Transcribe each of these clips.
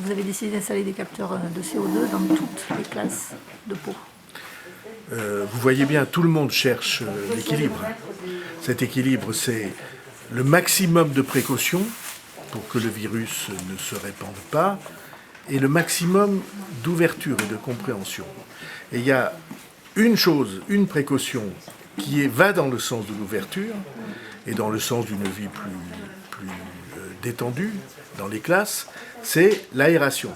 vous avez décidé d'installer des capteurs de CO2 dans toutes les classes de Pau. Vous voyez bien, tout le monde cherche l'équilibre. Cet équilibre, c'est le maximum de précautions pour que le virus ne se répande pas et le maximum d'ouverture et de compréhension. Et il y a une chose, une précaution qui va dans le sens de l'ouverture et dans le sens d'une vie plus détendue dans les classes, c'est l'aération.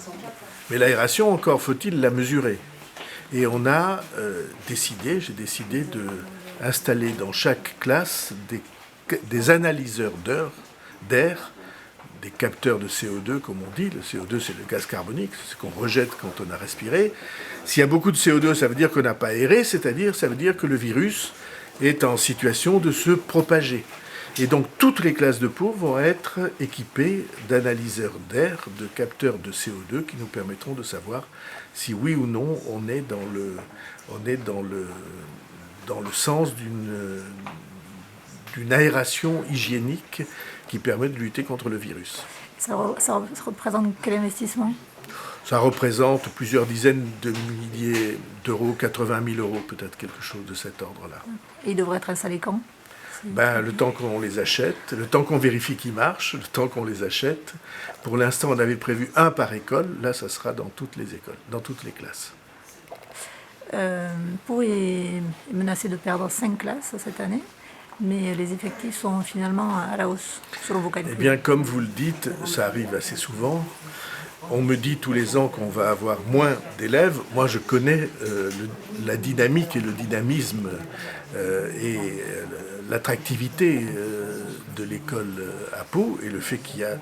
Mais l'aération, encore faut-il la mesurer. Et on a j'ai décidé d'installer dans chaque classe des analyseurs d'air, des capteurs de CO2, comme on dit. Le CO2, c'est le gaz carbonique, c'est ce qu'on rejette quand on a respiré. S'il y a beaucoup de CO2, ça veut dire qu'on n'a pas aéré, c'est-à-dire, ça veut dire que le virus est en situation de se propager. Et donc, toutes les classes de Pau vont être équipées d'analyseurs d'air, de capteurs de CO2 qui nous permettront de savoir si oui ou non on est dans le sens d'une aération hygiénique qui permet de lutter contre le virus. Ça représente quel investissement ? Ça représente plusieurs dizaines de milliers d'euros, 80 000 euros peut-être, quelque chose de cet ordre-là. Et il devrait être installé quand ? Le temps qu'on les achète, le temps qu'on vérifie qu'ils marchent, le temps qu'on les achète. Pour l'instant, on avait prévu un par école. Là, ça sera dans toutes les écoles, dans toutes les classes. Pau est menacé de perdre 5 classes cette année, mais les effectifs sont finalement à la hausse, selon vos calculs. Eh bien, comme vous le dites, ça arrive assez souvent. On me dit tous les ans qu'on va avoir moins d'élèves. Moi, je connais la dynamique et le dynamisme et l'attractivité de l'école à Pau et le fait qu'il y a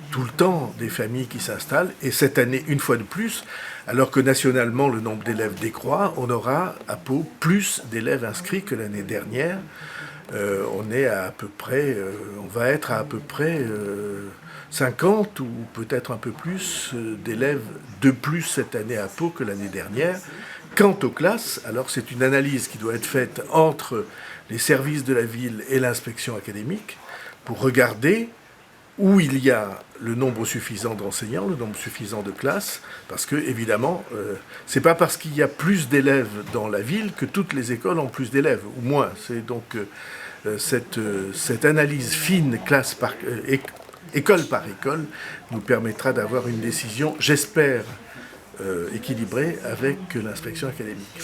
tout le temps des familles qui s'installent. Et cette année, une fois de plus, alors que nationalement le nombre d'élèves décroît, on aura à Pau plus d'élèves inscrits que l'année dernière. On va être à peu près 50 ou peut-être un peu plus d'élèves de plus cette année à Pau que l'année dernière. Quant aux classes, alors c'est une analyse qui doit être faite entre les services de la ville et l'inspection académique pour regarder où il y a le nombre suffisant d'enseignants, le nombre suffisant de classes, parce que, évidemment, c'est pas parce qu'il y a plus d'élèves dans la ville que toutes les écoles ont plus d'élèves, ou moins. C'est donc cette analyse fine, école par école, nous permettra d'avoir une décision, j'espère, équilibrée avec l'inspection académique.